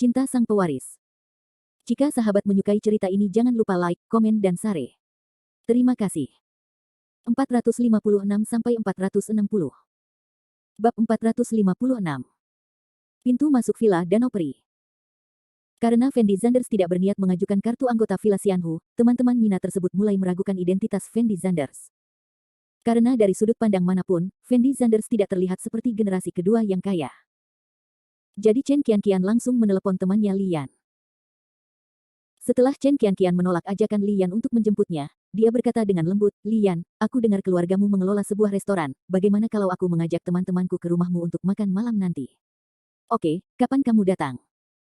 Cinta Sang Pewaris. Jika sahabat menyukai cerita ini jangan lupa like, komen dan share. Terima kasih. 456-460. Bab 456. Pintu masuk Villa Danau Peri. Karena Fendi Zanders tidak berniat mengajukan kartu anggota Villa Xianhu, teman-teman Mina tersebut mulai meragukan identitas Fendi Zanders. Karena dari sudut pandang manapun, Fendi Zanders tidak terlihat seperti generasi kedua yang kaya. Jadi Chen Qianqian langsung menelepon temannya Lian. Setelah Chen Qianqian menolak ajakan Lian untuk menjemputnya, dia berkata dengan lembut, "Lian, aku dengar keluargamu mengelola sebuah restoran, bagaimana kalau aku mengajak teman-temanku ke rumahmu untuk makan malam nanti?" "Oke, kapan kamu datang?"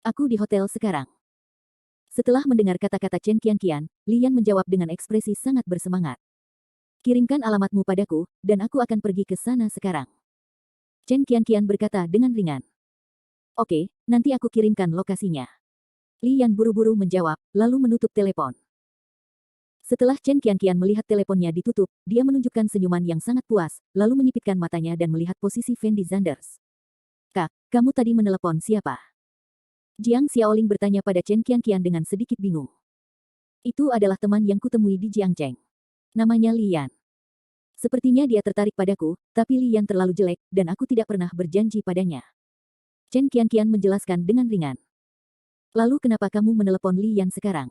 "Aku di hotel sekarang." Setelah mendengar kata-kata Chen Qianqian, Lian menjawab dengan ekspresi sangat bersemangat. "Kirimkan alamatmu padaku, dan aku akan pergi ke sana sekarang." Chen Qianqian berkata dengan ringan. "Oke, nanti aku kirimkan lokasinya." Lian buru-buru menjawab, lalu menutup telepon. Setelah Chen Qianqian melihat teleponnya ditutup, dia menunjukkan senyuman yang sangat puas, lalu menyipitkan matanya dan melihat posisi Fendi Zanders. "Kak, kamu tadi menelepon siapa?" Jiang Xiaoling bertanya pada Chen Qianqian dengan sedikit bingung. "Itu adalah teman yang kutemui di Jiangcheng. Namanya Lian. Sepertinya dia tertarik padaku, tapi Lian terlalu jelek, dan aku tidak pernah berjanji padanya." Chen Qianqian menjelaskan dengan ringan. "Lalu kenapa kamu menelepon Lian sekarang?"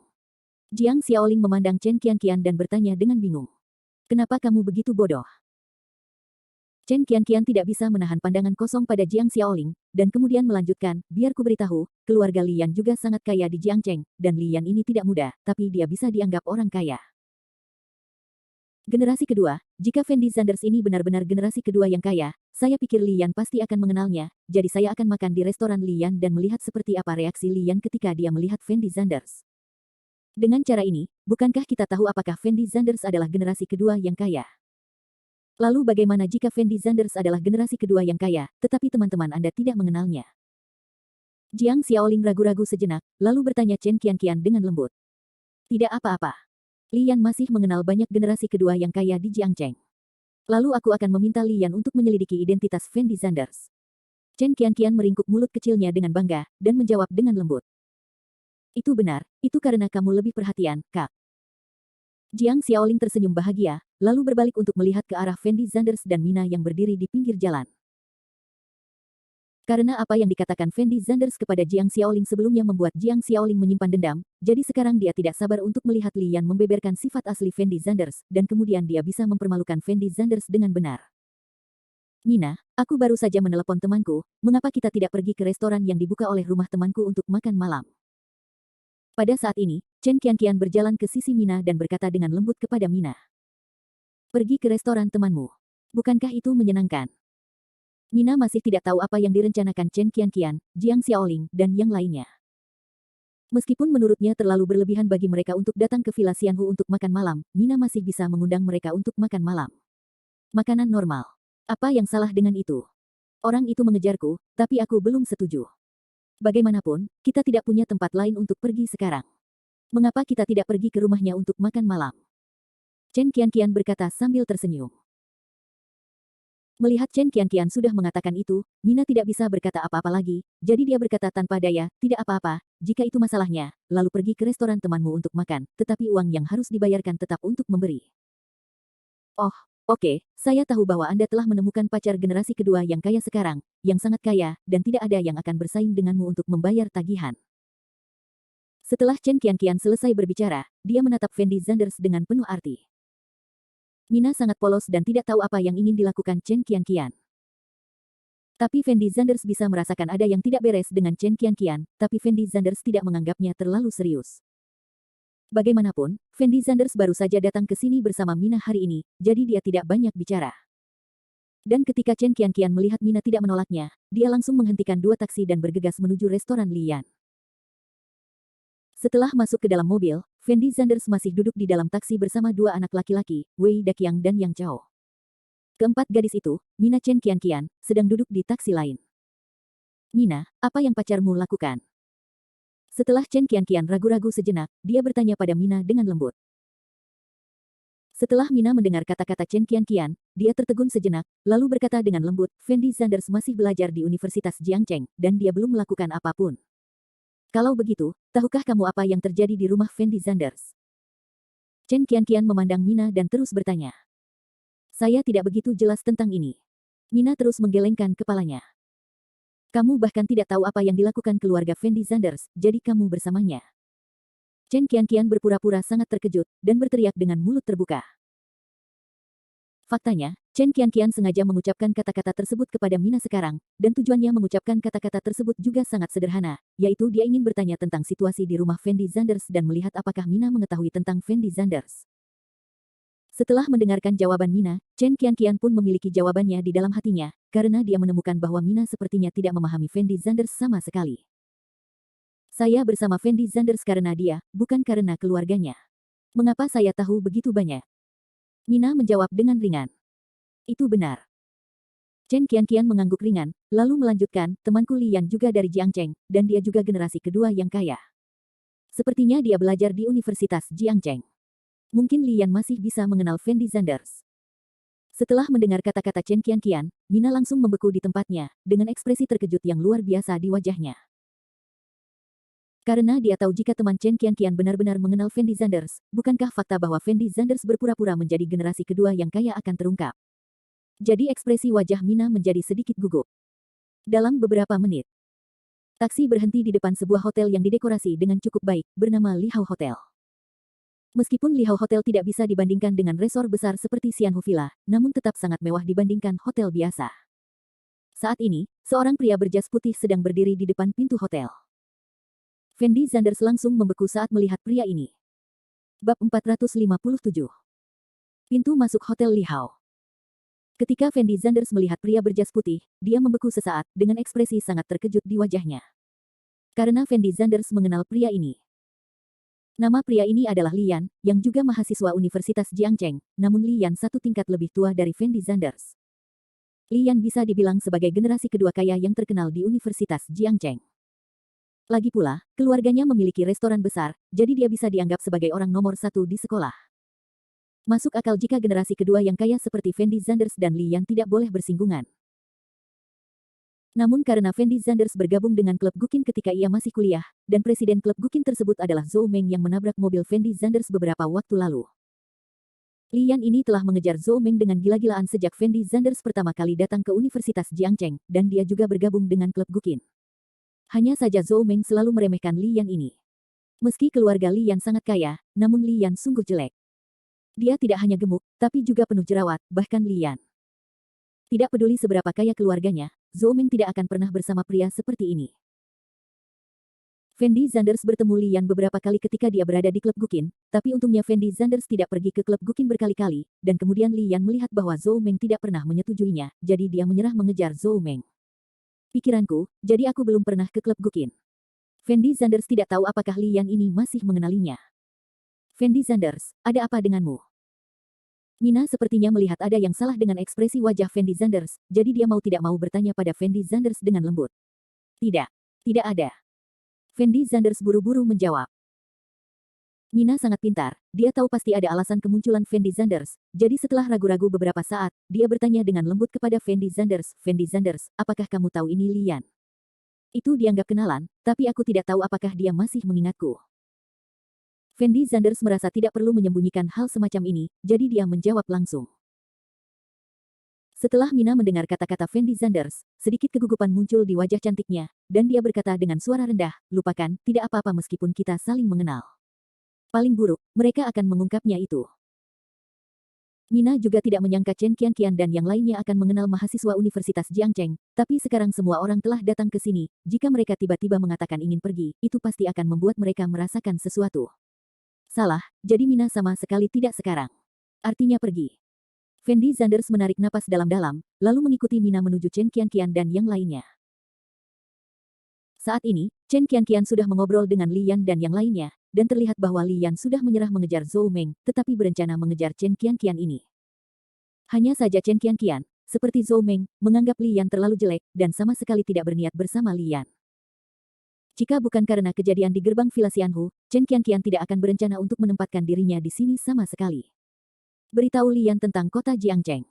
Jiang Xiaoling memandang Chen Qianqian dan bertanya dengan bingung. "Kenapa kamu begitu bodoh?" Chen Qianqian tidak bisa menahan pandangan kosong pada Jiang Xiaoling, dan kemudian melanjutkan, "Biar ku beritahu, keluarga Lian juga sangat kaya di Jiangcheng, dan Lian ini tidak muda, tapi dia bisa dianggap orang kaya. Generasi kedua, jika Fendi Zanders ini benar-benar generasi kedua yang kaya, saya pikir Lian pasti akan mengenalnya, jadi saya akan makan di restoran Lian dan melihat seperti apa reaksi Lian ketika dia melihat Fendi Zanders. Dengan cara ini, bukankah kita tahu apakah Fendi Zanders adalah generasi kedua yang kaya? Lalu bagaimana jika Fendi Zanders adalah generasi kedua yang kaya, tetapi teman-teman Anda tidak mengenalnya?" Jiang Xiaoling ragu-ragu sejenak, lalu bertanya Chen Qianqian dengan lembut. "Tidak apa-apa. Lian masih mengenal banyak generasi kedua yang kaya di Jiangcheng. Lalu aku akan meminta Lian untuk menyelidiki identitas Fendi Zanders." Chen Qianqian meringkuk mulut kecilnya dengan bangga, dan menjawab dengan lembut. "Itu benar, itu karena kamu lebih perhatian, Kak." Jiang Xiaoling tersenyum bahagia, lalu berbalik untuk melihat ke arah Fendi Zanders dan Mina yang berdiri di pinggir jalan. Karena apa yang dikatakan Fendi Zanders kepada Jiang Xiaoling sebelumnya membuat Jiang Xiaoling menyimpan dendam, jadi sekarang dia tidak sabar untuk melihat Lian membeberkan sifat asli Fendi Zanders, dan kemudian dia bisa mempermalukan Fendi Zanders dengan benar. "Mina, aku baru saja menelepon temanku, mengapa kita tidak pergi ke restoran yang dibuka oleh rumah temanku untuk makan malam?" Pada saat ini, Chen Qianqian berjalan ke sisi Mina dan berkata dengan lembut kepada Mina. "Pergi ke restoran temanmu. Bukankah itu menyenangkan?" Mina masih tidak tahu apa yang direncanakan Chen Qianqian, Jiang Xiaoling, dan yang lainnya. Meskipun menurutnya terlalu berlebihan bagi mereka untuk datang ke Villa Xianhu untuk makan malam, Mina masih bisa mengundang mereka untuk makan malam. Makanan normal. Apa yang salah dengan itu? Orang itu mengejarku, tapi aku belum setuju. Bagaimanapun, kita tidak punya tempat lain untuk pergi sekarang. Mengapa kita tidak pergi ke rumahnya untuk makan malam?" Chen Qianqian berkata sambil tersenyum. Melihat Chen Qianqian sudah mengatakan itu, Mina tidak bisa berkata apa-apa lagi, jadi dia berkata tanpa daya, "Tidak apa-apa, jika itu masalahnya, lalu pergi ke restoran temanmu untuk makan, tetapi uang yang harus dibayarkan tetap untuk memberi." "Oh, oke, saya tahu bahwa Anda telah menemukan pacar generasi kedua yang kaya sekarang, yang sangat kaya, dan tidak ada yang akan bersaing denganmu untuk membayar tagihan." Setelah Chen Qianqian selesai berbicara, dia menatap Fendi Zanders dengan penuh arti. Mina sangat polos dan tidak tahu apa yang ingin dilakukan Chen Qianqian. Tapi Fendi Zanders bisa merasakan ada yang tidak beres dengan Chen Qianqian, tapi Fendi Zanders tidak menganggapnya terlalu serius. Bagaimanapun, Fendi Zanders baru saja datang ke sini bersama Mina hari ini, jadi dia tidak banyak bicara. Dan ketika Chen Qianqian melihat Mina tidak menolaknya, dia langsung menghentikan dua taksi dan bergegas menuju restoran Lian. Setelah masuk ke dalam mobil, Fendi Zanders masih duduk di dalam taksi bersama dua anak laki-laki, Wei Daqiang dan Yang Chao. Keempat gadis itu, Mina Chen Qianqian, sedang duduk di taksi lain. "Mina, apa yang pacarmu lakukan?" Setelah Chen Qianqian ragu-ragu sejenak, dia bertanya pada Mina dengan lembut. Setelah Mina mendengar kata-kata Chen Qianqian, dia tertegun sejenak, lalu berkata dengan lembut, "Fendi Zanders masih belajar di Universitas Jiangcheng, dan dia belum melakukan apapun." Kalau begitu, tahukah kamu apa yang terjadi di rumah Fendi Zanders? Chen Qianqian memandang Mina dan terus bertanya. Saya tidak begitu jelas tentang ini. Mina terus menggelengkan kepalanya. Kamu bahkan tidak tahu apa yang dilakukan keluarga Fendi Zanders, jadi kamu bersamanya. Chen Qianqian berpura-pura sangat terkejut, dan berteriak dengan mulut terbuka. Faktanya, Chen Qianqian sengaja mengucapkan kata-kata tersebut kepada Mina sekarang, dan tujuannya mengucapkan kata-kata tersebut juga sangat sederhana, yaitu dia ingin bertanya tentang situasi di rumah Fendi Zanders dan melihat apakah Mina mengetahui tentang Fendi Zanders. Setelah mendengarkan jawaban Mina, Chen Qianqian pun memiliki jawabannya di dalam hatinya, karena dia menemukan bahwa Mina sepertinya tidak memahami Fendi Zanders sama sekali. Saya bersama Fendi Zanders karena dia, bukan karena keluarganya. Mengapa saya tahu begitu banyak? Mina menjawab dengan ringan. Itu benar. Chen Qianqian mengangguk ringan, lalu melanjutkan, temanku Lian juga dari Jiangcheng, dan dia juga generasi kedua yang kaya. Sepertinya dia belajar di Universitas Jiangcheng. Mungkin Lian masih bisa mengenal Fendi Zanders. Setelah mendengar kata-kata Chen Qianqian, Mina langsung membeku di tempatnya, dengan ekspresi terkejut yang luar biasa di wajahnya. Karena dia tahu jika teman Chen Qianqian benar-benar mengenal Fendi Zanders, bukankah fakta bahwa Fendi Zanders berpura-pura menjadi generasi kedua yang kaya akan terungkap? Jadi ekspresi wajah Mina menjadi sedikit gugup. Dalam beberapa menit, taksi berhenti di depan sebuah hotel yang didekorasi dengan cukup baik, bernama Lihao Hotel. Meskipun Lihao Hotel tidak bisa dibandingkan dengan resor besar seperti Xianhu Villa, namun tetap sangat mewah dibandingkan hotel biasa. Saat ini, seorang pria berjas putih sedang berdiri di depan pintu hotel. Fendi Zanders langsung membeku saat melihat pria ini. Bab 457. Pintu masuk Hotel Lihao. Ketika Fendi Zanders melihat pria berjas putih, dia membeku sesaat, dengan ekspresi sangat terkejut di wajahnya. Karena Fendi Zanders mengenal pria ini. Nama pria ini adalah Lian, yang juga mahasiswa Universitas Jiangcheng, namun Lian satu tingkat lebih tua dari Fendi Zanders. Lian bisa dibilang sebagai generasi kedua kaya yang terkenal di Universitas Jiangcheng. Lagi pula, keluarganya memiliki restoran besar, jadi dia bisa dianggap sebagai orang nomor satu di sekolah. Masuk akal jika generasi kedua yang kaya seperti Fendi Zanders dan Lian tidak boleh bersinggungan. Namun karena Fendi Zanders bergabung dengan klub Guqin ketika ia masih kuliah, dan presiden klub Guqin tersebut adalah Zhou Meng yang menabrak mobil Fendi Zanders beberapa waktu lalu. Lian ini telah mengejar Zhou Meng dengan gila-gilaan sejak Fendi Zanders pertama kali datang ke Universitas Jiangcheng, dan dia juga bergabung dengan klub Guqin. Hanya saja Zhou Meng selalu meremehkan Lian ini. Meski keluarga Lian sangat kaya, namun Lian sungguh jelek. Dia tidak hanya gemuk, tapi juga penuh jerawat, bahkan Lian. Tidak peduli seberapa kaya keluarganya, Zhou Meng tidak akan pernah bersama pria seperti ini. Fendi Zanders bertemu Lian beberapa kali ketika dia berada di klub Guqin, tapi untungnya Fendi Zanders tidak pergi ke klub Guqin berkali-kali, dan kemudian Lian melihat bahwa Zhou Meng tidak pernah menyetujuinya, jadi dia menyerah mengejar Zhou Meng. Pikiranku, jadi aku belum pernah ke klub Guqin. Fendi Zanders tidak tahu apakah Lian ini masih mengenalinya. Fendi Zanders, ada apa denganmu? Mina sepertinya melihat ada yang salah dengan ekspresi wajah Fendi Zanders, jadi dia mau tidak mau bertanya pada Fendi Zanders dengan lembut. Tidak, tidak ada. Fendi Zanders buru-buru menjawab. Mina sangat pintar, dia tahu pasti ada alasan kemunculan Fendi Zanders, jadi setelah ragu-ragu beberapa saat, dia bertanya dengan lembut kepada Fendi Zanders, Fendi Zanders, apakah kamu tahu ini Lian? Itu dianggap kenalan, tapi aku tidak tahu apakah dia masih mengingatku. Fendi Zanders merasa tidak perlu menyembunyikan hal semacam ini, jadi dia menjawab langsung. Setelah Mina mendengar kata-kata Fendi Zanders, sedikit kegugupan muncul di wajah cantiknya, dan dia berkata dengan suara rendah, lupakan, tidak apa-apa meskipun kita saling mengenal. Paling buruk, mereka akan mengungkapnya itu. Mina juga tidak menyangka Chen Qianqian dan yang lainnya akan mengenal mahasiswa Universitas Jiangcheng, tapi sekarang semua orang telah datang ke sini, jika mereka tiba-tiba mengatakan ingin pergi, itu pasti akan membuat mereka merasakan sesuatu. Salah, jadi Mina sama sekali tidak sekarang. Artinya pergi. Fendi Zanders menarik napas dalam-dalam, lalu mengikuti Mina menuju Chen Qianqian dan yang lainnya. Saat ini, Chen Qianqian sudah mengobrol dengan Lian dan yang lainnya, dan terlihat bahwa Lian sudah menyerah mengejar Zhou Meng, tetapi berencana mengejar Chen Qianqian ini. Hanya saja Chen Qianqian, seperti Zhou Meng, menganggap Lian terlalu jelek, dan sama sekali tidak berniat bersama Lian. Jika bukan karena kejadian di gerbang Villa Xianhu, Chen Qianqian tidak akan berencana untuk menempatkan dirinya di sini sama sekali. Beritahu Lian tentang kota Jiangcheng.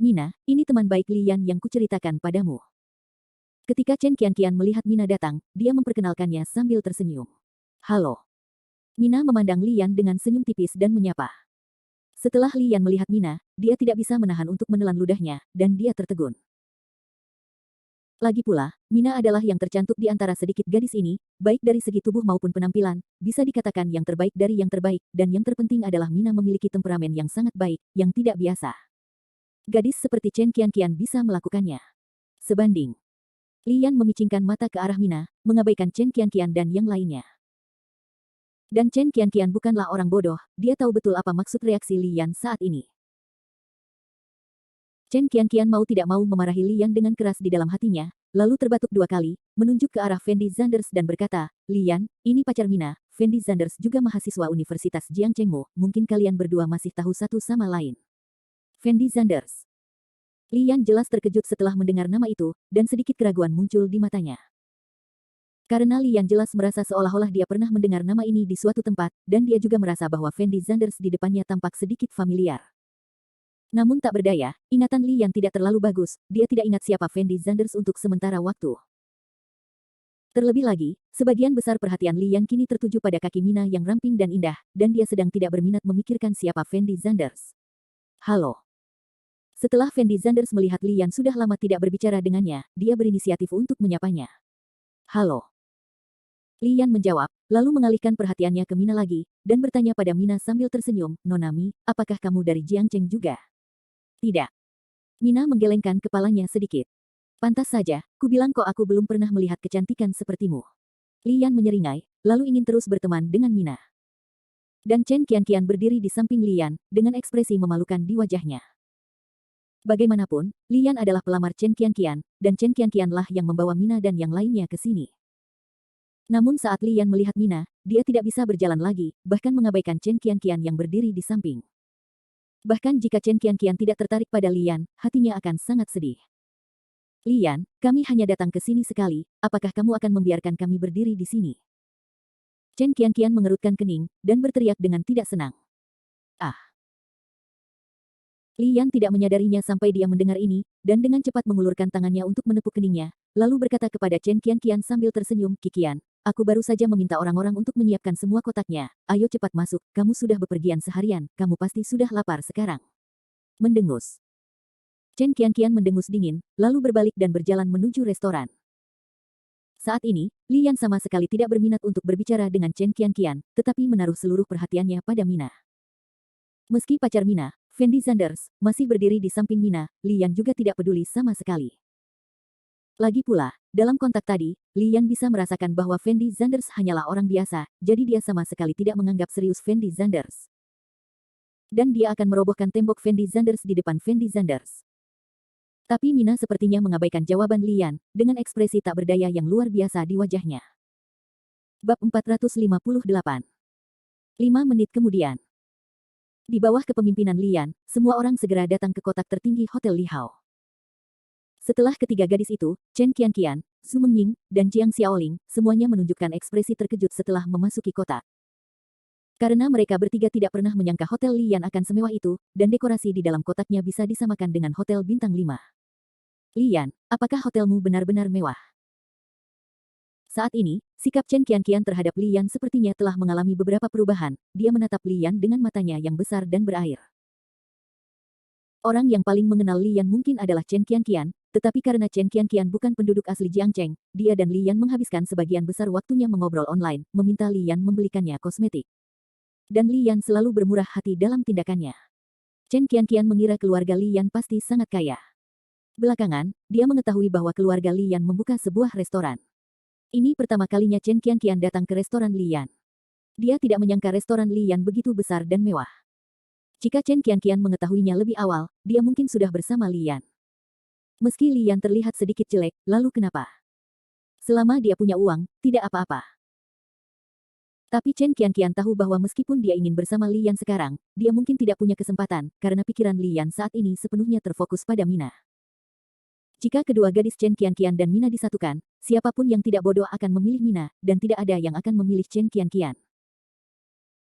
Mina, ini teman baik Lian yang kuceritakan padamu. Ketika Chen Qianqian melihat Mina datang, dia memperkenalkannya sambil tersenyum. Halo. Mina memandang Lian dengan senyum tipis dan menyapa. Setelah Lian melihat Mina, dia tidak bisa menahan untuk menelan ludahnya, dan dia tertegun. Lagi pula, Mina adalah yang tercantik di antara sedikit gadis ini, baik dari segi tubuh maupun penampilan, bisa dikatakan yang terbaik dari yang terbaik, dan yang terpenting adalah Mina memiliki temperamen yang sangat baik, yang tidak biasa. Gadis seperti Chen Qianqian bisa melakukannya. Sebanding. Lian memicingkan mata ke arah Mina, mengabaikan Chen Qianqian dan yang lainnya. Dan Chen Qianqian bukanlah orang bodoh, dia tahu betul apa maksud reaksi Lian saat ini. Chen Qianqian mau tidak mau memarahi Lian dengan keras di dalam hatinya, lalu terbatuk 2 kali, menunjuk ke arah Fendi Zanders dan berkata, Lian, ini pacar Mina, Fendi Zanders juga mahasiswa Universitas Jiangchengmu, mungkin kalian berdua masih tahu satu sama lain. Fendi Zanders. Lian jelas terkejut setelah mendengar nama itu, dan sedikit keraguan muncul di matanya. Karena Lian jelas merasa seolah-olah dia pernah mendengar nama ini di suatu tempat, dan dia juga merasa bahwa Fendi Zanders di depannya tampak sedikit familiar. Namun tak berdaya, ingatan Lian tidak terlalu bagus, dia tidak ingat siapa Fendi Zanders untuk sementara waktu. Terlebih lagi, sebagian besar perhatian Lian kini tertuju pada kaki Mina yang ramping dan indah, dan dia sedang tidak berminat memikirkan siapa Fendi Zanders. Halo. Setelah Fendi Zanders melihat Lian sudah lama tidak berbicara dengannya, dia berinisiatif untuk menyapanya. Halo. Lian menjawab, lalu mengalihkan perhatiannya ke Mina lagi, dan bertanya pada Mina sambil tersenyum, Nonami, apakah kamu dari Jiangcheng juga? Tidak. Mina menggelengkan kepalanya sedikit. Pantas saja, ku bilang kok aku belum pernah melihat kecantikan sepertimu. Lian menyeringai, lalu ingin terus berteman dengan Mina. Dan Chen Qianqian berdiri di samping Lian, dengan ekspresi memalukan di wajahnya. Bagaimanapun, Lian adalah pelamar Chen Qianqian, dan Chen Qianqianlah yang membawa Mina dan yang lainnya ke sini. Namun saat Lian melihat Mina, dia tidak bisa berjalan lagi, bahkan mengabaikan Chen Qianqian yang berdiri di samping. Bahkan jika Chen Qianqian tidak tertarik pada Lian, hatinya akan sangat sedih. Lian, kami hanya datang ke sini sekali, apakah kamu akan membiarkan kami berdiri di sini? Chen Qianqian mengerutkan kening, dan berteriak dengan tidak senang. Ah! Lian tidak menyadarinya sampai dia mendengar ini, dan dengan cepat mengulurkan tangannya untuk menepuk keningnya, lalu berkata kepada Chen Qianqian sambil tersenyum, Kikian, aku baru saja meminta orang-orang untuk menyiapkan semua kotaknya, ayo cepat masuk, kamu sudah bepergian seharian, kamu pasti sudah lapar sekarang. Mendengus. Chen Qianqian mendengus dingin, lalu berbalik dan berjalan menuju restoran. Saat ini, Lian sama sekali tidak berminat untuk berbicara dengan Chen Qianqian, tetapi menaruh seluruh perhatiannya pada Mina. Meski pacar Mina, Fendi Zanders, masih berdiri di samping Mina, Lian juga tidak peduli sama sekali. Lagi pula, dalam kontak tadi, Lian bisa merasakan bahwa Fendi Zanders hanyalah orang biasa, jadi dia sama sekali tidak menganggap serius Fendi Zanders. Dan dia akan merobohkan tembok Fendi Zanders di depan Fendi Zanders. Tapi Mina sepertinya mengabaikan jawaban Lian, dengan ekspresi tak berdaya yang luar biasa di wajahnya. Bab 458. 5 menit kemudian. Di bawah kepemimpinan Lian, semua orang segera datang ke kotak tertinggi Hotel Lihao. Setelah ketiga gadis itu, Chen Qianqian, Su Mengying, dan Jiang Xiaoling, semuanya menunjukkan ekspresi terkejut setelah memasuki kotak. Karena mereka bertiga tidak pernah menyangka Hotel Lian akan semewah itu, dan dekorasi di dalam kotaknya bisa disamakan dengan Hotel Bintang 5. Lian, apakah hotelmu benar-benar mewah? Saat ini, sikap Chen Qianqian terhadap Lian sepertinya telah mengalami beberapa perubahan, dia menatap Lian dengan matanya yang besar dan berair. Orang yang paling mengenal Lian mungkin adalah Chen Qianqian, tetapi karena Chen Qianqian bukan penduduk asli Jiangcheng, dia dan Lian menghabiskan sebagian besar waktunya mengobrol online, meminta Lian membelikannya kosmetik. Dan Lian selalu bermurah hati dalam tindakannya. Chen Qianqian mengira keluarga Lian pasti sangat kaya. Belakangan, dia mengetahui bahwa keluarga Lian membuka sebuah restoran. Ini pertama kalinya Chen Qianqian datang ke restoran Lian. Dia tidak menyangka restoran Lian begitu besar dan mewah. Jika Chen Qianqian mengetahuinya lebih awal, dia mungkin sudah bersama Lian. Meski Lian terlihat sedikit jelek, lalu kenapa? Selama dia punya uang, tidak apa-apa. Tapi Chen Qianqian tahu bahwa meskipun dia ingin bersama Lian sekarang, dia mungkin tidak punya kesempatan, karena pikiran Lian saat ini sepenuhnya terfokus pada Mina. Jika kedua gadis Chen Qianqian dan Mina disatukan, siapapun yang tidak bodoh akan memilih Mina, dan tidak ada yang akan memilih Chen Qianqian.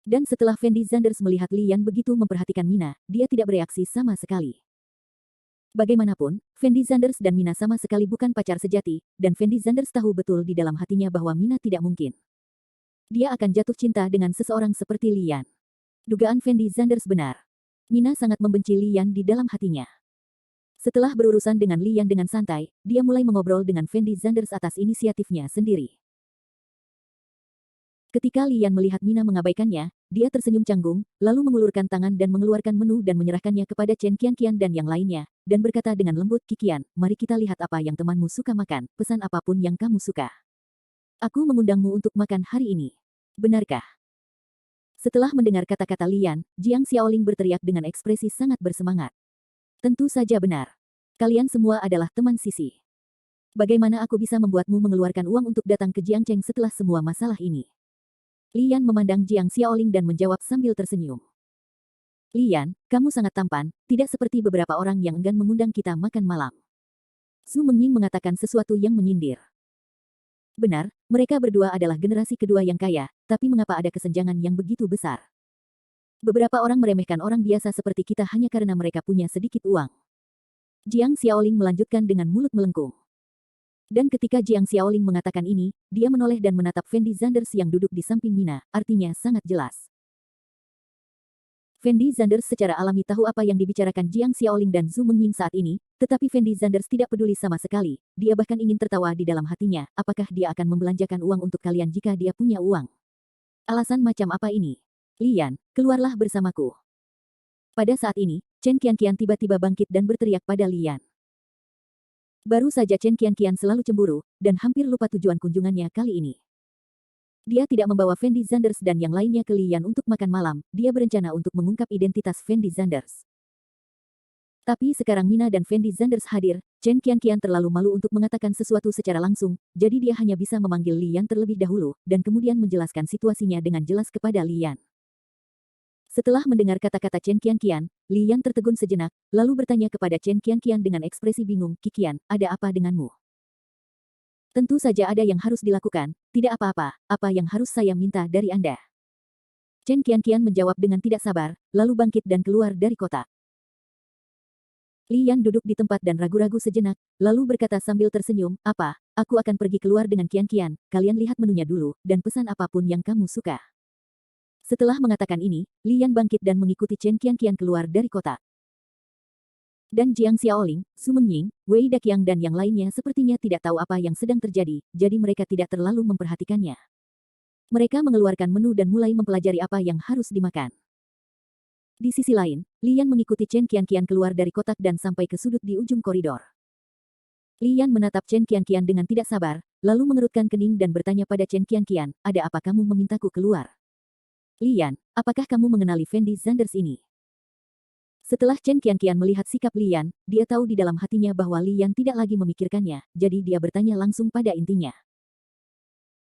Dan setelah Fendi Zanders melihat Lian begitu memperhatikan Mina, dia tidak bereaksi sama sekali. Bagaimanapun, Fendi Zanders dan Mina sama sekali bukan pacar sejati, dan Fendi Zanders tahu betul di dalam hatinya bahwa Mina tidak mungkin. Dia akan jatuh cinta dengan seseorang seperti Lian. Dugaan Fendi Zanders benar. Mina sangat membenci Lian di dalam hatinya. Setelah berurusan dengan Lian dengan santai, dia mulai mengobrol dengan Fendi Zanders atas inisiatifnya sendiri. Ketika Lian melihat Mina mengabaikannya, dia tersenyum canggung, lalu mengulurkan tangan dan mengeluarkan menu dan menyerahkannya kepada Chen Qianqian dan yang lainnya, dan berkata dengan lembut, "Kikian, mari kita lihat apa yang temanmu suka makan, pesan apapun yang kamu suka. Aku mengundangmu untuk makan hari ini. Benarkah?" Setelah mendengar kata-kata Lian, Jiang Xiaoling berteriak dengan ekspresi sangat bersemangat. "Tentu saja benar. Kalian semua adalah teman Sisi. Bagaimana aku bisa membuatmu mengeluarkan uang untuk datang ke Jiangcheng setelah semua masalah ini?" Lian memandang Jiang Xiaoling dan menjawab sambil tersenyum. "Lian, kamu sangat tampan, tidak seperti beberapa orang yang enggan mengundang kita makan malam." Su Mengying mengatakan sesuatu yang menyindir. Benar, mereka berdua adalah generasi kedua yang kaya, tapi mengapa ada kesenjangan yang begitu besar? Beberapa orang meremehkan orang biasa seperti kita hanya karena mereka punya sedikit uang. Jiang Xiaoling melanjutkan dengan mulut melengkung. Dan ketika Jiang Xiaoling mengatakan ini, dia menoleh dan menatap Fendi Zanders yang duduk di samping Mina, artinya sangat jelas. Fendi Zanders secara alami tahu apa yang dibicarakan Jiang Xiaoling dan Zhu Mengying saat ini, tetapi Fendi Zanders tidak peduli sama sekali, dia bahkan ingin tertawa di dalam hatinya, apakah dia akan membelanjakan uang untuk kalian jika dia punya uang? Alasan macam apa ini? Lian, keluarlah bersamaku. Pada saat ini, Chen Qianqian tiba-tiba bangkit dan berteriak pada Lian. Baru saja Chen Qianqian selalu cemburu, dan hampir lupa tujuan kunjungannya kali ini. Dia tidak membawa Fendi Zanders dan yang lainnya ke Lian untuk makan malam, dia berencana untuk mengungkap identitas Fendi Zanders. Tapi sekarang Mina dan Fendi Zanders hadir, Chen Qianqian terlalu malu untuk mengatakan sesuatu secara langsung, jadi dia hanya bisa memanggil Lian terlebih dahulu, dan kemudian menjelaskan situasinya dengan jelas kepada Lian. Setelah mendengar kata-kata Chen Qianqian, Lian tertegun sejenak, lalu bertanya kepada Chen Qianqian dengan ekspresi bingung, "Kikian, ada apa denganmu?" "Tentu saja ada yang harus dilakukan, tidak apa-apa, apa yang harus saya minta dari Anda?" Chen Qianqian menjawab dengan tidak sabar, lalu bangkit dan keluar dari kotak. Lian duduk di tempat dan ragu-ragu sejenak, lalu berkata sambil tersenyum, "Apa, aku akan pergi keluar dengan Qianqian, kalian lihat menunya dulu, dan pesan apapun yang kamu suka." Setelah mengatakan ini, Lian bangkit dan mengikuti Chen Qianqian keluar dari kotak. Dan Jiang Xiaoling, Su Mengying, Wei Daqiang dan yang lainnya sepertinya tidak tahu apa yang sedang terjadi, jadi mereka tidak terlalu memperhatikannya. Mereka mengeluarkan menu dan mulai mempelajari apa yang harus dimakan. Di sisi lain, Lian mengikuti Chen Qianqian keluar dari kotak dan sampai ke sudut di ujung koridor. Lian menatap Chen Qianqian dengan tidak sabar, lalu mengerutkan kening dan bertanya pada Chen Qianqian, "Ada apa kamu memintaku keluar?" "Lian, apakah kamu mengenali Fendi Zanders ini?" Setelah Chen Qianqian melihat sikap Lian, dia tahu di dalam hatinya bahwa Lian tidak lagi memikirkannya, jadi dia bertanya langsung pada intinya.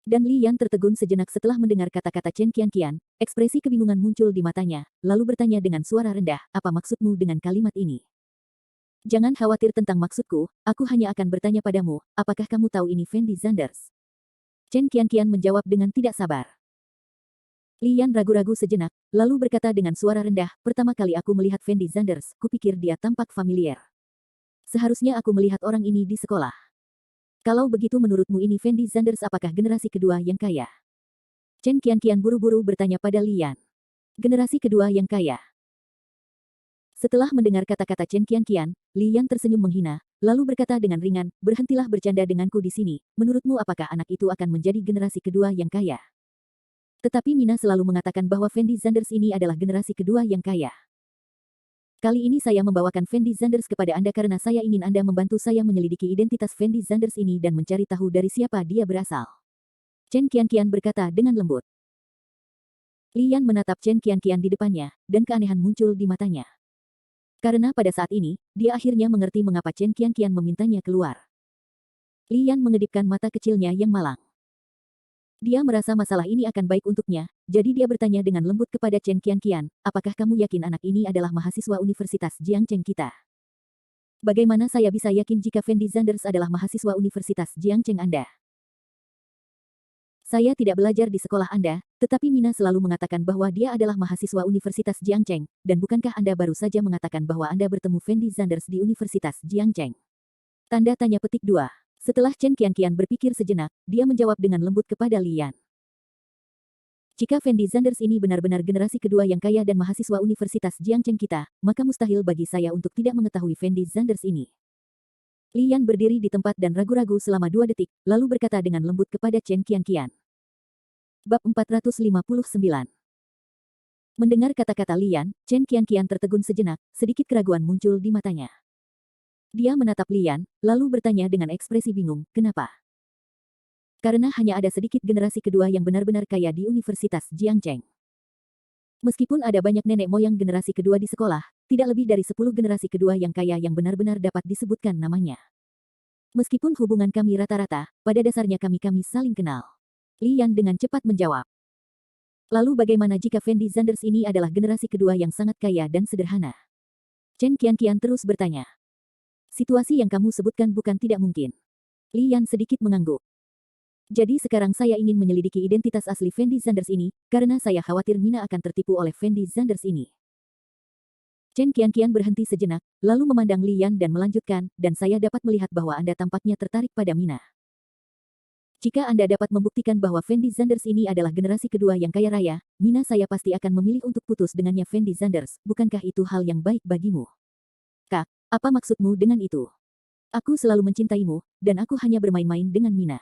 Dan Lian tertegun sejenak setelah mendengar kata-kata Chen Qianqian, ekspresi kebingungan muncul di matanya, lalu bertanya dengan suara rendah, "Apa maksudmu dengan kalimat ini?" "Jangan khawatir tentang maksudku, aku hanya akan bertanya padamu, apakah kamu tahu ini Fendi Zanders?" Chen Qianqian menjawab dengan tidak sabar. Lian ragu-ragu sejenak, lalu berkata dengan suara rendah, "Pertama kali aku melihat Fendi Zanders, kupikir dia tampak familiar. Seharusnya aku melihat orang ini di sekolah. Kalau begitu menurutmu ini Fendi Zanders apakah generasi kedua yang kaya?" Chen Qianqian buru-buru bertanya pada Lian. "Generasi kedua yang kaya?" Setelah mendengar kata-kata Chen Qianqian, Lian tersenyum menghina, lalu berkata dengan ringan, "Berhentilah bercanda denganku di sini, menurutmu apakah anak itu akan menjadi generasi kedua yang kaya?" Tetapi Mina selalu mengatakan bahwa Fendi Zanders ini adalah generasi kedua yang kaya. "Kali ini saya membawakan Fendi Zanders kepada Anda karena saya ingin Anda membantu saya menyelidiki identitas Fendi Zanders ini dan mencari tahu dari siapa dia berasal." Chen Qianqian berkata dengan lembut. Lian menatap Chen Qianqian di depannya, dan keanehan muncul di matanya. Karena pada saat ini, dia akhirnya mengerti mengapa Chen Qianqian memintanya keluar. Lian mengedipkan mata kecilnya yang malang. Dia merasa masalah ini akan baik untuknya, jadi dia bertanya dengan lembut kepada Chen Qianqian, "Apakah kamu yakin anak ini adalah mahasiswa Universitas Jiangcheng kita?" "Bagaimana saya bisa yakin jika Fendi Zanders adalah mahasiswa Universitas Jiangcheng Anda?" Saya tidak belajar di sekolah Anda, tetapi Mina selalu mengatakan bahwa dia adalah mahasiswa Universitas Jiangcheng, dan bukankah Anda baru saja mengatakan bahwa Anda bertemu Fendi Zanders di Universitas Jiangcheng? Tanda tanya petik 2. Setelah Chen Qianqian berpikir sejenak, dia menjawab dengan lembut kepada Lian. Jika Fendi Zanders ini benar-benar generasi kedua yang kaya dan mahasiswa Universitas Jiangcheng kita, maka mustahil bagi saya untuk tidak mengetahui Fendi Zanders ini. Lian berdiri di tempat dan ragu-ragu selama 2 detik, lalu berkata dengan lembut kepada Chen Qianqian. Bab 459. Mendengar kata-kata Lian, Chen Qianqian tertegun sejenak, sedikit keraguan muncul di matanya. Dia menatap Lian, lalu bertanya dengan ekspresi bingung, kenapa? Karena hanya ada sedikit generasi kedua yang benar-benar kaya di Universitas Jiangcheng. Meskipun ada banyak nenek moyang generasi kedua di sekolah, tidak lebih dari 10 generasi kedua yang kaya yang benar-benar dapat disebutkan namanya. Meskipun hubungan kami rata-rata, pada dasarnya kami saling kenal. Lian dengan cepat menjawab. Lalu bagaimana jika Fendi Zanders ini adalah generasi kedua yang sangat kaya dan sederhana? Chen Qianqian terus bertanya. Situasi yang kamu sebutkan bukan tidak mungkin. Lian sedikit mengangguk. Jadi sekarang saya ingin menyelidiki identitas asli Fendi Zanders ini, karena saya khawatir Mina akan tertipu oleh Fendi Zanders ini. Chen Qianqian berhenti sejenak, lalu memandang Lian dan melanjutkan, dan saya dapat melihat bahwa Anda tampaknya tertarik pada Mina. Jika Anda dapat membuktikan bahwa Fendi Zanders ini adalah generasi kedua yang kaya raya, Mina saya pasti akan memilih untuk putus dengannya Fendi Zanders, bukankah itu hal yang baik bagimu? Kak, apa maksudmu dengan itu? Aku selalu mencintaimu, dan aku hanya bermain-main dengan Mina.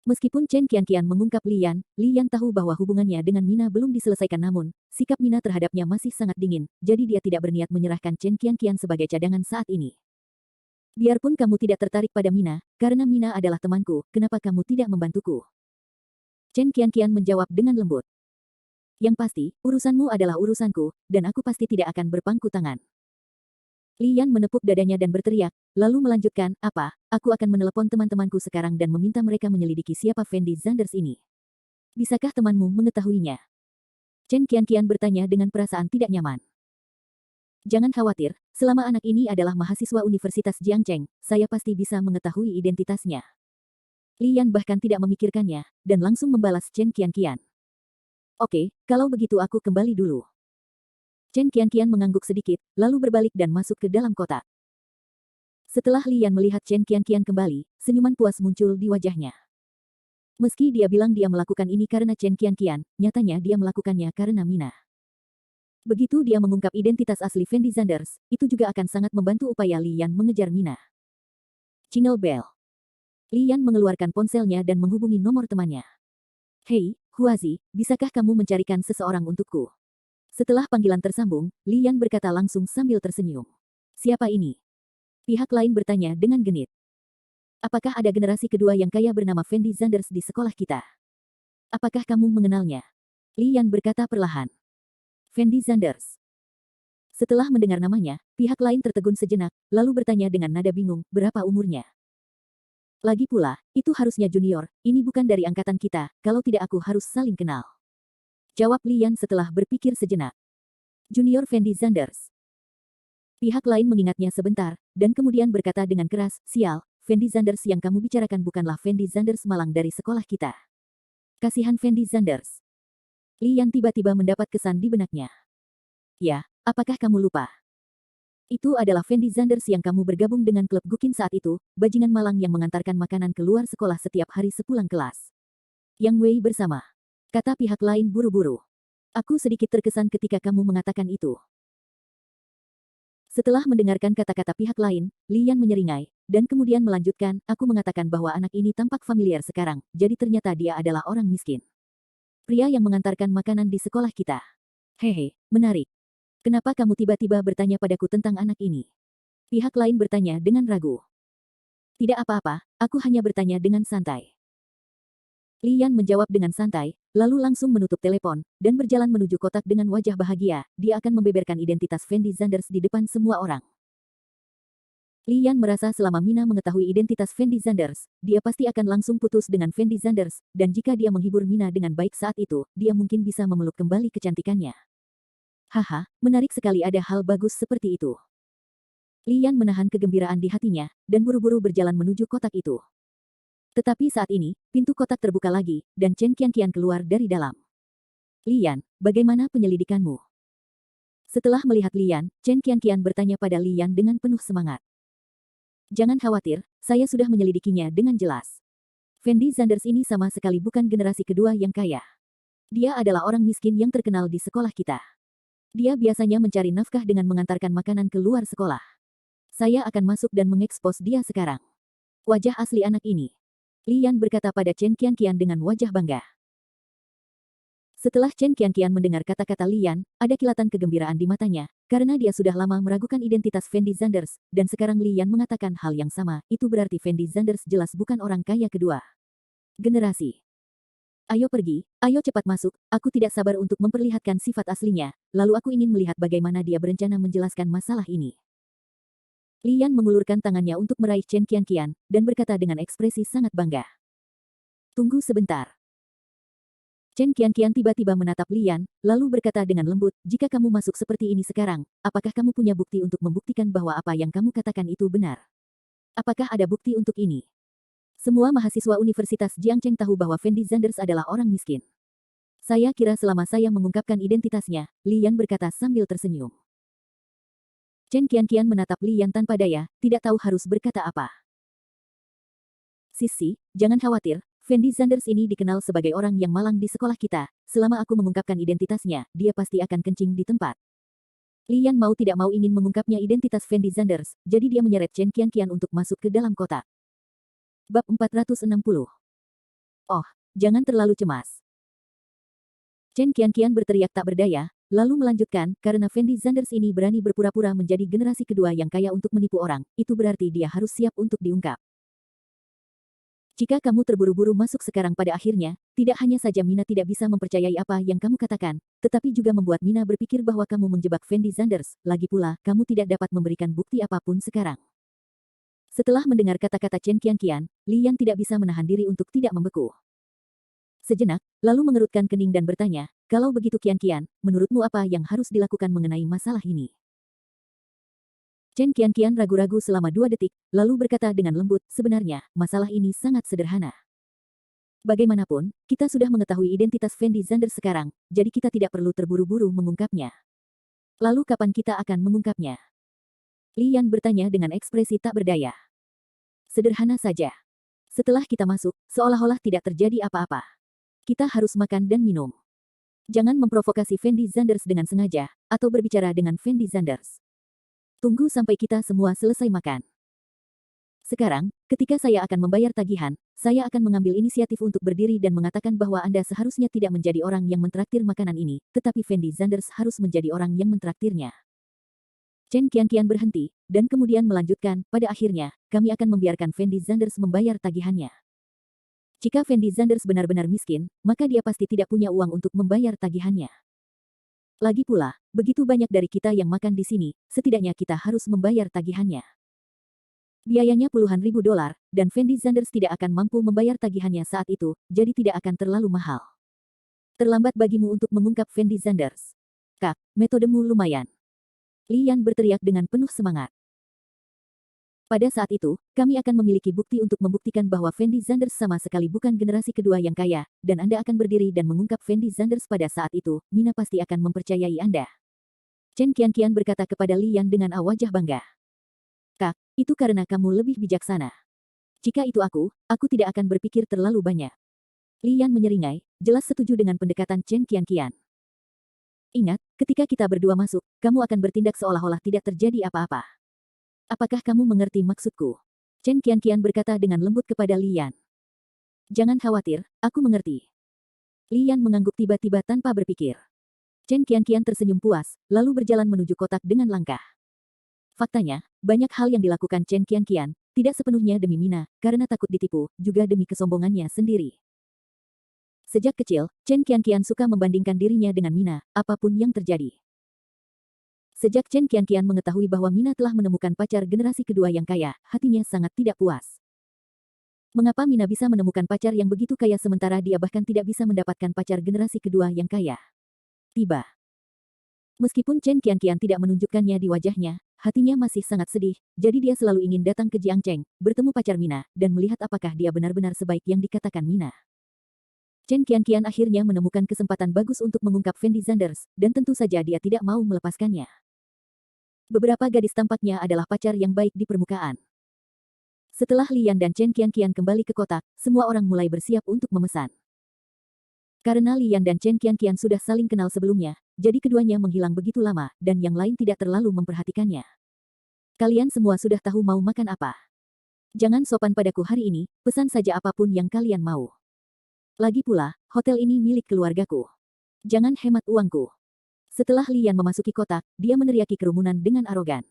Meskipun Chen Qianqian mengungkap Lian tahu bahwa hubungannya dengan Mina belum diselesaikan namun, sikap Mina terhadapnya masih sangat dingin, jadi dia tidak berniat menyerahkan Chen Qianqian sebagai cadangan saat ini. Biarpun kamu tidak tertarik pada Mina, karena Mina adalah temanku, kenapa kamu tidak membantuku? Chen Qianqian menjawab dengan lembut. Yang pasti, urusanmu adalah urusanku, dan aku pasti tidak akan berpangku tangan. Lian menepuk dadanya dan berteriak, lalu melanjutkan, apa, aku akan menelepon teman-temanku sekarang dan meminta mereka menyelidiki siapa Fendi Zanders ini. Bisakah temanmu mengetahuinya? Chen Qianqian bertanya dengan perasaan tidak nyaman. Jangan khawatir, selama anak ini adalah mahasiswa Universitas Jiangcheng, saya pasti bisa mengetahui identitasnya. Lian bahkan tidak memikirkannya, dan langsung membalas Chen Qianqian. Oke, kalau begitu aku kembali dulu. Chen Qianqian mengangguk sedikit, lalu berbalik dan masuk ke dalam kotak. Setelah Lian melihat Chen Qianqian kembali, senyuman puas muncul di wajahnya. Meski dia bilang dia melakukan ini karena Chen Qianqian, nyatanya dia melakukannya karena Mina. Begitu dia mengungkap identitas asli Fendi Zanders, itu juga akan sangat membantu upaya Lian mengejar Mina. Jingle bell. Lian mengeluarkan ponselnya dan menghubungi nomor temannya. Hei, Huazi, bisakah kamu mencarikan seseorang untukku? Setelah panggilan tersambung, Lian berkata langsung sambil tersenyum. Siapa ini? Pihak lain bertanya dengan genit. Apakah ada generasi kedua yang kaya bernama Fendi Zanders di sekolah kita? Apakah kamu mengenalnya? Lian berkata perlahan. Fendi Zanders. Setelah mendengar namanya, pihak lain tertegun sejenak, lalu bertanya dengan nada bingung, berapa umurnya? Lagi pula, itu harusnya junior, ini bukan dari angkatan kita, kalau tidak aku harus saling kenal. Jawab Lian setelah berpikir sejenak. Junior Fendi Zanders. Pihak lain mengingatnya sebentar, dan kemudian berkata dengan keras, sial, Fendi Zanders yang kamu bicarakan bukanlah Fendi Zanders malang dari sekolah kita. Kasihan Fendi Zanders. Lian tiba-tiba mendapat kesan di benaknya. Ya, apakah kamu lupa? Itu adalah Fendi Zanders yang kamu bergabung dengan klub Gukin saat itu, bajingan malang yang mengantarkan makanan keluar sekolah setiap hari sepulang kelas. Yang Wei bersama. Kata pihak lain buru-buru. Aku sedikit terkesan ketika kamu mengatakan itu. Setelah mendengarkan kata-kata pihak lain, Lian menyeringai, dan kemudian melanjutkan, aku mengatakan bahwa anak ini tampak familiar sekarang, jadi ternyata dia adalah orang miskin. Pria yang mengantarkan makanan di sekolah kita. Hehe, menarik. Kenapa kamu tiba-tiba bertanya padaku tentang anak ini? Pihak lain bertanya dengan ragu. Tidak apa-apa, aku hanya bertanya dengan santai. Lian menjawab dengan santai, lalu langsung menutup telepon, dan berjalan menuju kotak dengan wajah bahagia, dia akan membeberkan identitas Fendi Zanders di depan semua orang. Lian merasa selama Mina mengetahui identitas Fendi Zanders, dia pasti akan langsung putus dengan Fendi Zanders, dan jika dia menghibur Mina dengan baik saat itu, dia mungkin bisa memeluk kembali kecantikannya. Haha, menarik sekali ada hal bagus seperti itu. Lian menahan kegembiraan di hatinya, dan buru-buru berjalan menuju kotak itu. Tetapi saat ini, pintu kotak terbuka lagi, dan Chen Qianqian keluar dari dalam. Lian, bagaimana penyelidikanmu? Setelah melihat Lian, Chen Qianqian bertanya pada Lian dengan penuh semangat. Jangan khawatir, saya sudah menyelidikinya dengan jelas. Fendi Zanders ini sama sekali bukan generasi kedua yang kaya. Dia adalah orang miskin yang terkenal di sekolah kita. Dia biasanya mencari nafkah dengan mengantarkan makanan ke luar sekolah. Saya akan masuk dan mengekspos dia sekarang. Wajah asli anak ini. Lian berkata pada Chen Qianqian dengan wajah bangga. Setelah Chen Qianqian mendengar kata-kata Lian, ada kilatan kegembiraan di matanya, karena dia sudah lama meragukan identitas Fendi Zanders, dan sekarang Lian mengatakan hal yang sama, itu berarti Fendi Zanders jelas bukan orang kaya kedua generasi. Ayo pergi, ayo cepat masuk, aku tidak sabar untuk memperlihatkan sifat aslinya, lalu aku ingin melihat bagaimana dia berencana menjelaskan masalah ini. Lian mengulurkan tangannya untuk meraih Chen Qianqian, dan berkata dengan ekspresi sangat bangga. Tunggu sebentar. Chen Qianqian tiba-tiba menatap Lian, lalu berkata dengan lembut, jika kamu masuk seperti ini sekarang, apakah kamu punya bukti untuk membuktikan bahwa apa yang kamu katakan itu benar? Apakah ada bukti untuk ini? Semua mahasiswa Universitas Jiangcheng tahu bahwa Fendi Zanders adalah orang miskin. Saya kira selama saya mengungkapkan identitasnya, Lian berkata sambil tersenyum. Chen Qianqian menatap Lian tanpa daya, tidak tahu harus berkata apa. Sisi, jangan khawatir, Fendi Zanders ini dikenal sebagai orang yang malang di sekolah kita. Selama aku mengungkapkan identitasnya, dia pasti akan kencing di tempat. Lian mau tidak mau ingin mengungkapnya identitas Fendi Zanders, jadi dia menyeret Chen Qianqian untuk masuk ke dalam kotak. Bab 460. Oh, jangan terlalu cemas. Chen Qianqian berteriak tak berdaya, lalu melanjutkan, karena Fendi Zanders ini berani berpura-pura menjadi generasi kedua yang kaya untuk menipu orang, itu berarti dia harus siap untuk diungkap. Jika kamu terburu-buru masuk sekarang pada akhirnya, tidak hanya saja Mina tidak bisa mempercayai apa yang kamu katakan, tetapi juga membuat Mina berpikir bahwa kamu menjebak Fendi Zanders, lagi pula, kamu tidak dapat memberikan bukti apapun sekarang. Setelah mendengar kata-kata Chen Qianqian, Lian tidak bisa menahan diri untuk tidak membeku. Sejenak, lalu mengerutkan kening dan bertanya, kalau begitu Qianqian, menurutmu apa yang harus dilakukan mengenai masalah ini? Chen Qianqian ragu-ragu selama 2 detik, lalu berkata dengan lembut, sebenarnya, masalah ini sangat sederhana. Bagaimanapun, kita sudah mengetahui identitas Fendi Zanders sekarang, jadi kita tidak perlu terburu-buru mengungkapnya. Lalu kapan kita akan mengungkapnya? Lian bertanya dengan ekspresi tak berdaya. Sederhana saja. Setelah kita masuk, seolah-olah tidak terjadi apa-apa. Kita harus makan dan minum. Jangan memprovokasi Fendi Zanders dengan sengaja, atau berbicara dengan Fendi Zanders. Tunggu sampai kita semua selesai makan. Sekarang, ketika saya akan membayar tagihan, saya akan mengambil inisiatif untuk berdiri dan mengatakan bahwa Anda seharusnya tidak menjadi orang yang mentraktir makanan ini, tetapi Fendi Zanders harus menjadi orang yang mentraktirnya. Chen Qianqian berhenti, dan kemudian melanjutkan, pada akhirnya, kami akan membiarkan Fendi Zanders membayar tagihannya. Jika Fendi Zanders benar-benar miskin, maka dia pasti tidak punya uang untuk membayar tagihannya. Lagi pula, begitu banyak dari kita yang makan di sini, setidaknya kita harus membayar tagihannya. Biayanya puluhan ribu dolar, dan Fendi Zanders tidak akan mampu membayar tagihannya saat itu, jadi tidak akan terlalu mahal. Terlambat bagimu untuk mengungkap Fendi Zanders. Kak, metodemu lumayan. Lian berteriak dengan penuh semangat. Pada saat itu, kami akan memiliki bukti untuk membuktikan bahwa Fendi Zanders sama sekali bukan generasi kedua yang kaya, dan Anda akan berdiri dan mengungkap Fendi Zanders pada saat itu, Mina pasti akan mempercayai Anda. Chen Qianqian berkata kepada Lian dengan wajah bangga. Kak, itu karena kamu lebih bijaksana. Jika itu aku tidak akan berpikir terlalu banyak. Lian menyeringai, jelas setuju dengan pendekatan Chen Qianqian. Ingat, ketika kita berdua masuk, kamu akan bertindak seolah-olah tidak terjadi apa-apa. Apakah kamu mengerti maksudku? Chen Qianqian berkata dengan lembut kepada Lian. Jangan khawatir, aku mengerti. Lian mengangguk tiba-tiba tanpa berpikir. Chen Qianqian tersenyum puas, lalu berjalan menuju kotak dengan langkah. Faktanya, banyak hal yang dilakukan Chen Qianqian, tidak sepenuhnya demi Mina, karena takut ditipu, juga demi kesombongannya sendiri. Sejak kecil, Chen Qianqian suka membandingkan dirinya dengan Mina, apapun yang terjadi. Sejak Chen Qianqian mengetahui bahwa Mina telah menemukan pacar generasi kedua yang kaya, hatinya sangat tidak puas. Mengapa Mina bisa menemukan pacar yang begitu kaya sementara dia bahkan tidak bisa mendapatkan pacar generasi kedua yang kaya? Tiba. Meskipun Chen Qianqian tidak menunjukkannya di wajahnya, hatinya masih sangat sedih, jadi dia selalu ingin datang ke Jiang Cheng, bertemu pacar Mina, dan melihat apakah dia benar-benar sebaik yang dikatakan Mina. Chen Qianqian akhirnya menemukan kesempatan bagus untuk mengungkap Fendi Zanders, dan tentu saja dia tidak mau melepaskannya. Beberapa gadis tampaknya adalah pacar yang baik di permukaan. Setelah Lian dan Chen Qianqian kembali ke kota, semua orang mulai bersiap untuk memesan. Karena Lian dan Chen Qianqian sudah saling kenal sebelumnya, jadi keduanya menghilang begitu lama, dan yang lain tidak terlalu memperhatikannya. Kalian semua sudah tahu mau makan apa. Jangan sopan padaku hari ini, pesan saja apapun yang kalian mau. Lagi pula, hotel ini milik keluargaku. Jangan hemat uangku. Setelah Lian memasuki kotak, dia meneriaki kerumunan dengan arogan.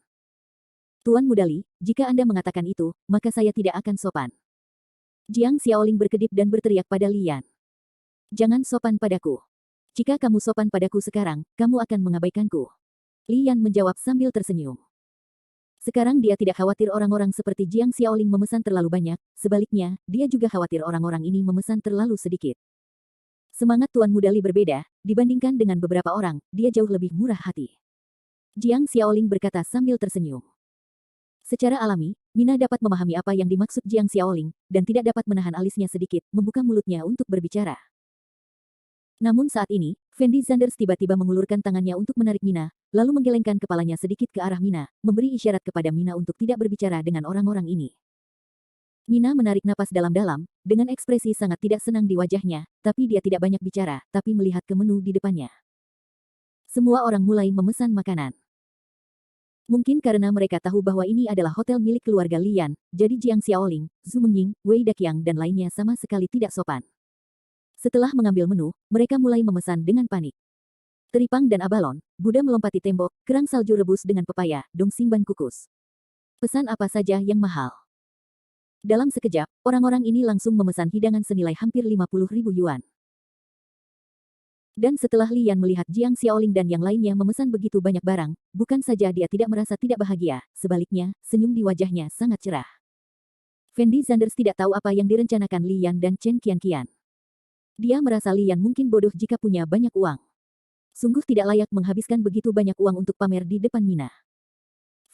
Tuan Muda Li, jika Anda mengatakan itu, maka saya tidak akan sopan. Jiang Xiaoling berkedip dan berteriak pada Lian. Jangan sopan padaku. Jika kamu sopan padaku sekarang, kamu akan mengabaikanku. Lian menjawab sambil tersenyum. Sekarang dia tidak khawatir orang-orang seperti Jiang Xiaoling memesan terlalu banyak, sebaliknya, dia juga khawatir orang-orang ini memesan terlalu sedikit. Semangat Tuan Muda Li berbeda, dibandingkan dengan beberapa orang, dia jauh lebih murah hati. Jiang Xiaoling berkata sambil tersenyum. Secara alami, Mina dapat memahami apa yang dimaksud Jiang Xiaoling, dan tidak dapat menahan alisnya sedikit, membuka mulutnya untuk berbicara. Namun saat ini, Fendi Zanders tiba-tiba mengulurkan tangannya untuk menarik Mina, lalu menggelengkan kepalanya sedikit ke arah Mina, memberi isyarat kepada Mina untuk tidak berbicara dengan orang-orang ini. Mina menarik napas dalam-dalam, dengan ekspresi sangat tidak senang di wajahnya, tapi dia tidak banyak bicara, tapi melihat ke menu di depannya. Semua orang mulai memesan makanan. Mungkin karena mereka tahu bahwa ini adalah hotel milik keluarga Lian, jadi Jiang Xiaoling, Zhu Mengying, Wei Daqiang dan lainnya sama sekali tidak sopan. Setelah mengambil menu, mereka mulai memesan dengan panik. Teripang dan abalon, Buddha melompati tembok, kerang salju rebus dengan pepaya, dong simban kukus. Pesan apa saja yang mahal. Dalam sekejap, orang-orang ini langsung memesan hidangan senilai hampir 50.000 yuan. Dan setelah Lian melihat Jiang Xiaoling dan yang lainnya memesan begitu banyak barang, bukan saja dia tidak merasa tidak bahagia, sebaliknya, senyum di wajahnya sangat cerah. Fendi Zanders tidak tahu apa yang direncanakan Lian dan Chen Qianqian. Dia merasa Lian mungkin bodoh jika punya banyak uang. Sungguh tidak layak menghabiskan begitu banyak uang untuk pamer di depan Mina.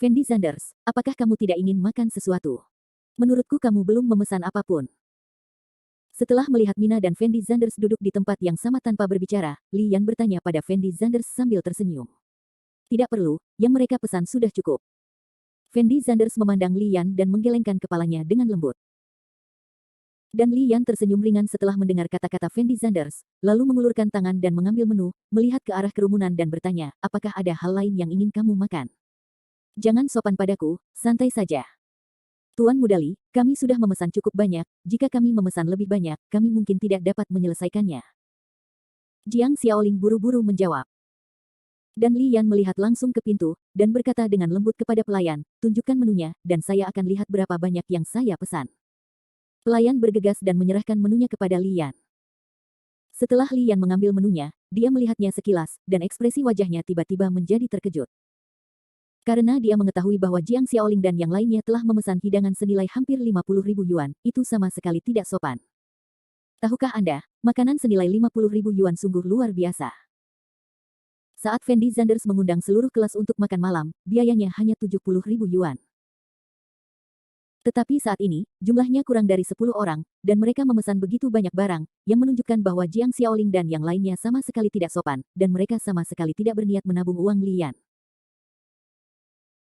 Fendi Zanders, apakah kamu tidak ingin makan sesuatu? Menurutku kamu belum memesan apapun. Setelah melihat Mina dan Fendi Zanders duduk di tempat yang sama tanpa berbicara, Lian bertanya pada Fendi Zanders sambil tersenyum. Tidak perlu, yang mereka pesan sudah cukup. Fendi Zanders memandang Lian dan menggelengkan kepalanya dengan lembut. Dan Lian tersenyum ringan setelah mendengar kata-kata Fendi Zanders, lalu mengulurkan tangan dan mengambil menu, melihat ke arah kerumunan dan bertanya, apakah ada hal lain yang ingin kamu makan? Jangan sopan padaku, santai saja. Tuan Muda Li, kami sudah memesan cukup banyak, jika kami memesan lebih banyak, kami mungkin tidak dapat menyelesaikannya. Jiang Xiaoling buru-buru menjawab. Dan Lian melihat langsung ke pintu, dan berkata dengan lembut kepada pelayan, tunjukkan menunya, dan saya akan lihat berapa banyak yang saya pesan. Pelayan bergegas dan menyerahkan menunya kepada Lian. Setelah Lian mengambil menunya, dia melihatnya sekilas, dan ekspresi wajahnya tiba-tiba menjadi terkejut. Karena dia mengetahui bahwa Jiang Xiaoling dan yang lainnya telah memesan hidangan senilai hampir 50.000 yuan, itu sama sekali tidak sopan. Tahukah Anda, makanan senilai 50.000 yuan sungguh luar biasa. Saat Fendi Zanders mengundang seluruh kelas untuk makan malam, biayanya hanya 70.000 yuan. Tetapi saat ini, jumlahnya kurang dari 10 orang, dan mereka memesan begitu banyak barang, yang menunjukkan bahwa Jiang Xiaoling dan yang lainnya sama sekali tidak sopan, dan mereka sama sekali tidak berniat menabung uang Lian.